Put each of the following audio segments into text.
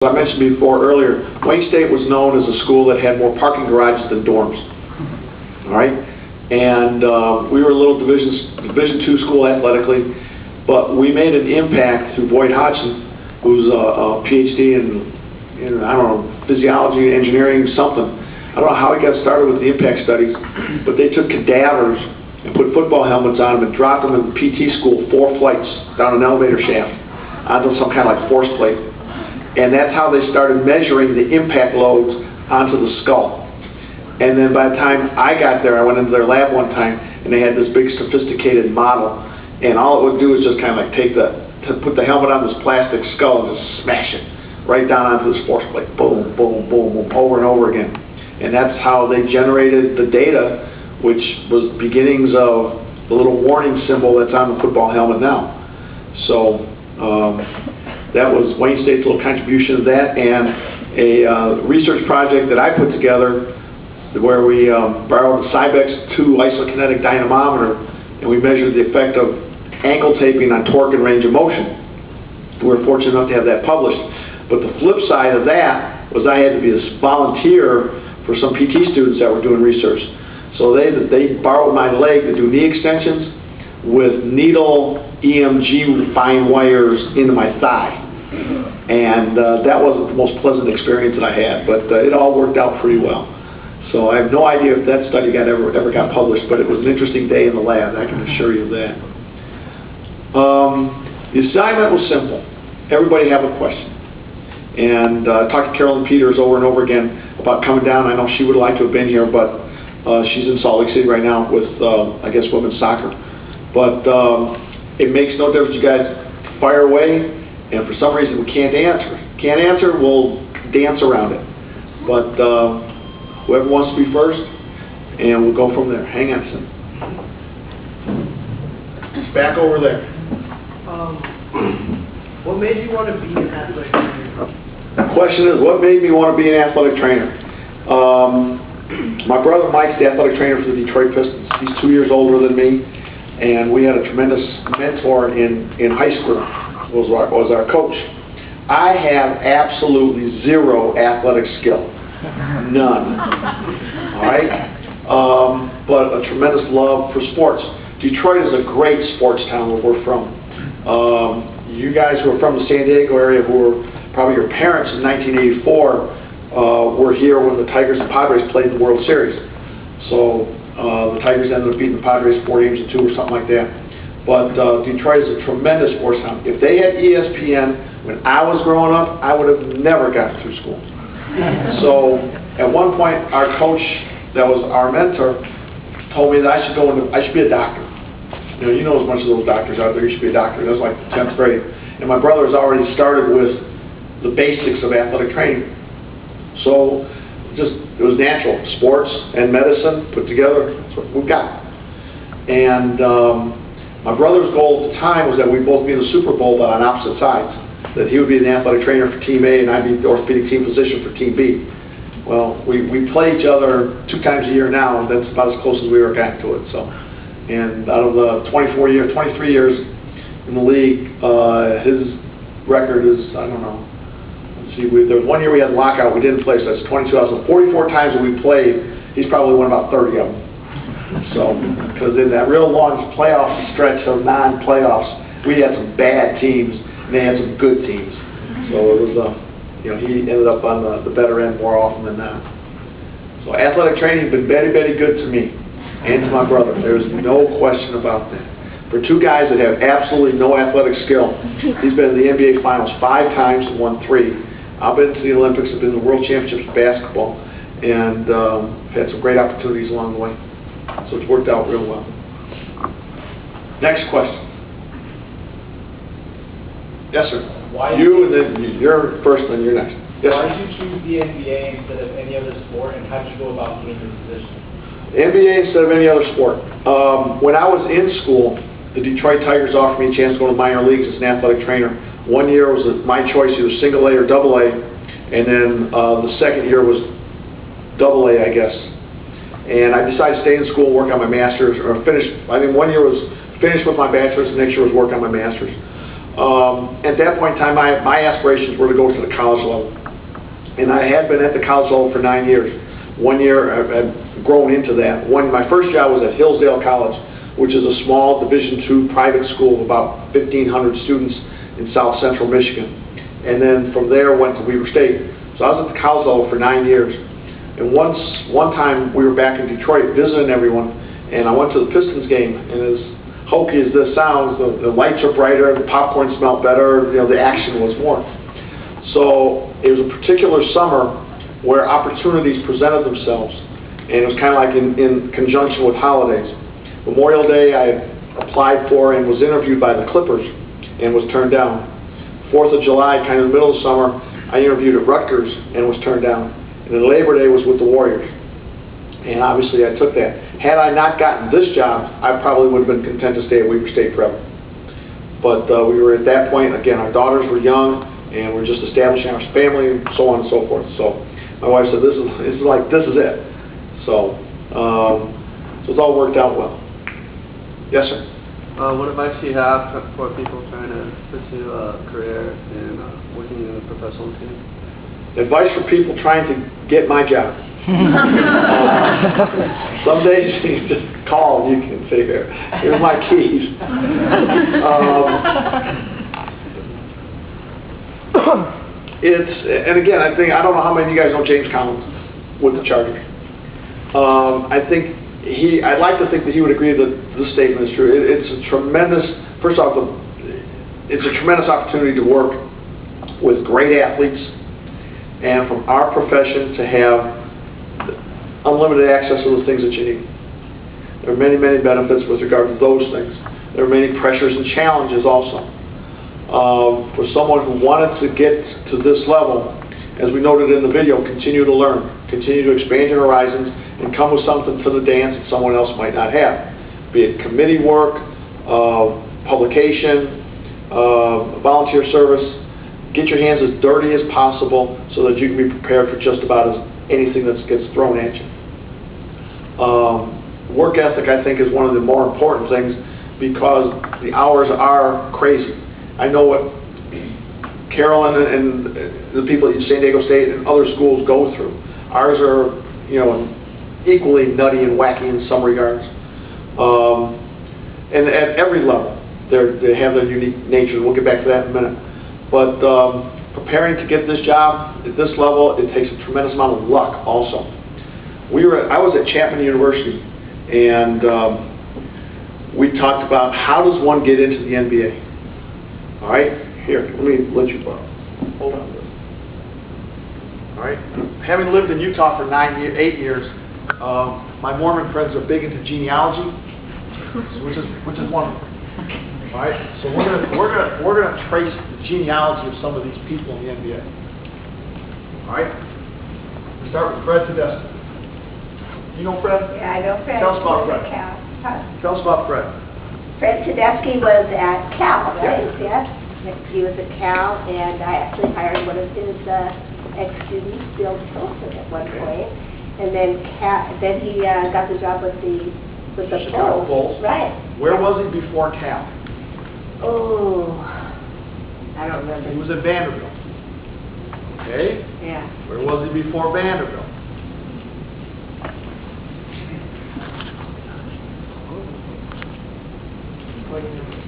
I mentioned before earlier, Wayne State was known as a school that had more parking garages than dorms. All right, and we were a little Division II school athletically, but we made an impact through Boyd Hodgson, who's a PhD in I don't know, physiology, engineering, something. I don't know how he got started with the impact studies, but they took cadavers and put football helmets on them and dropped them in the PT school 4 flights down an elevator shaft onto some kind of like force plate. And that's how they started measuring the impact loads onto the skull. And then by the time I got there, I went into their lab one time, and they had this big sophisticated model, and all it would do is just kind of like put the helmet on this plastic skull and just smash it right down onto this force plate. Boom, boom, boom, boom, over and over again. And that's how they generated the data, which was beginnings of the little warning symbol that's on the football helmet now. So that was Wayne State's little contribution to that, and a research project that I put together where we borrowed the Cybex 2 isokinetic dynamometer, and we measured the effect of ankle taping on torque and range of motion. We were fortunate enough to have that published. But the flip side of that was I had to be a volunteer for some PT students that were doing research. So they borrowed my leg to do knee extensions with needle EMG fine wires into my thigh. And that wasn't the most pleasant experience that I had, but it all worked out pretty well. So I have no idea if that study ever got published, but it was an interesting day in the lab, I can assure you of that. The assignment was simple. Everybody have a question. And I talked to Carolyn Peters over and over again about coming down. I know she would like to have been here, but she's in Salt Lake City right now with, I guess, women's soccer. But it makes no difference. You guys fire away, and for some reason we can't answer, we'll dance around it. But whoever wants to be first, and we'll go from there. Hang on a second. It's back over there. What made you want to be an athletic trainer? The question is, what made me want to be an athletic trainer? My brother Mike's the athletic trainer for the Detroit Pistons. He's 2 years older than me, and we had a tremendous mentor in high school, was our coach. I have absolutely zero athletic skill. None. All right? But a tremendous love for sports. Detroit is a great sports town where we're from. You guys who are from the San Diego area, who were probably your parents in 1984, were here when the Tigers and Padres played in the World Series. So the Tigers ended up beating the Padres 4-2 or something like that. But Detroit is a tremendous sports town. If they had ESPN when I was growing up, I would have never gotten through school. So at one point, our coach, that was our mentor, told me that I should be a doctor. You know as much as those doctors out there, you should be a doctor. That was like 10th grade. And my brother has already started with the basics of athletic training. So it was natural. Sports and medicine put together, that's what we've got. And my brother's goal at the time was that we'd both be in the Super Bowl, but on opposite sides. That he would be an athletic trainer for Team A and I'd be the orthopedic team physician for Team B. Well, we play each other 2 times a year now, and that's about as close as we ever got to it. So. And out of the 23 years in the league, his record is, I don't know. Let's see, there was 1 year we had lockout, we didn't play, so that's 22 out of 44 times that we played, he's probably won about 30 of them. So, because in that real long playoff stretch of non-playoffs, we had some bad teams, and they had some good teams. So it was, he ended up on the better end more often than not. So athletic training has been very, very good to me. And to my brother. There's no question about that. For 2 guys that have absolutely no athletic skill, he's been in the NBA Finals 5 times and won 3. I've been to the Olympics, I've been to the World Championships of basketball, and had some great opportunities along the way. So it's worked out real well. Next question. Yes, sir. Why you and then you're first, then you're next. Yes, why sir. did you choose the NBA instead of any other sport, and how did you go about getting your position? NBA instead of any other sport. When I was in school, the Detroit Tigers offered me a chance to go to minor leagues as an athletic trainer. 1 year was my choice, either single A or double A, and then the second year was double A, I guess. And I decided to stay in school and work on my master's, or finish. I think 1 year was finished with my bachelor's, the next year was work on my master's. At that point in time, my aspirations were to go to the college level. And I had been at the college level for 9 years. 1 year, I've grown into that. My first job was at Hillsdale College, which is a small Division II private school of about 1,500 students in south central Michigan. And then from there, went to Weber State. So I was at the college level for 9 years. And one time, we were back in Detroit visiting everyone, and I went to the Pistons game, and as hokey as this sounds, the lights are brighter, the popcorn smelled better, the action was more. So it was a particular summer where opportunities presented themselves, and it was kind of like in conjunction with holidays. Memorial Day, I applied for and was interviewed by the Clippers and was turned down. 4th of July, kind of in the middle of summer, I interviewed at Rutgers and was turned down. And then Labor Day was with the Warriors. And obviously I took that. Had I not gotten this job, I probably would have been content to stay at Weber State forever. But we were at that point, again, our daughters were young, and we're just establishing our family, and so on and so forth. So my wife said, this is it. So, so it's all worked out well. Yes, sir? What advice do you have for people trying to pursue a career in working in a professional team? Advice for people trying to get my job. Some days you just call and you can say, here's my keys. And again, I don't know how many of you guys know James Collins with the Chargers. I'd like to think that he would agree that this statement is true. It's a tremendous, first off, it's a tremendous opportunity to work with great athletes, and from our profession to have unlimited access to the things that you need. There are many, many benefits with regard to those things. There are many pressures and challenges also. For someone who wanted to get to this level, as we noted in the video, continue to learn, continue to expand your horizons, and come with something to the dance that someone else might not have. Be it committee work, publication, volunteer service. Get your hands as dirty as possible so that you can be prepared for just about anything that gets thrown at you. Work ethic, I think, is one of the more important things because the hours are crazy. I know what Carolyn and the people at San Diego State and other schools go through. Ours are, equally nutty and wacky in some regards. And at every level, they have their unique nature. We'll get back to that in a minute. But preparing to get this job at this level, it takes a tremendous amount of luck also. I was at Chapman University, and we talked about how does one get into the NBA. All right? Here, let me let you borrow. Hold on to this. All right? Having lived in Utah for 8 years, my Mormon friends are big into genealogy, which is wonderful. All right, so we're gonna trace the genealogy of some of these people in the NBA. All right, we start with Fred Tedeschi. You know Fred? Yeah, I know Fred. Tell us about Fred. Tell us about Fred. Fred Tedeschi was at Cal, right? Yeah. Yes. He was at Cal, and I actually hired one of his ex-students, Bill Tilson, at one point. And then he got the job with the Chicago Bulls. Right. Where was he before Cal? Oh, I don't remember. He was at Vanderbilt. Okay? Yeah. Where was he before Vanderbilt?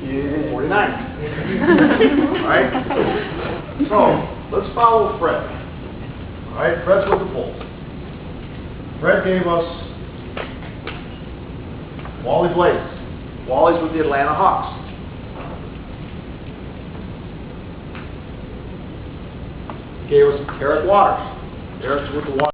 Yeah, 49. All right? So, let's follow Fred. All right? Fred's with the Bulls. Fred gave us Wally Blaze. Wally's with the Atlanta Hawks. Gave us Eric Waters. Eric's with the Waters.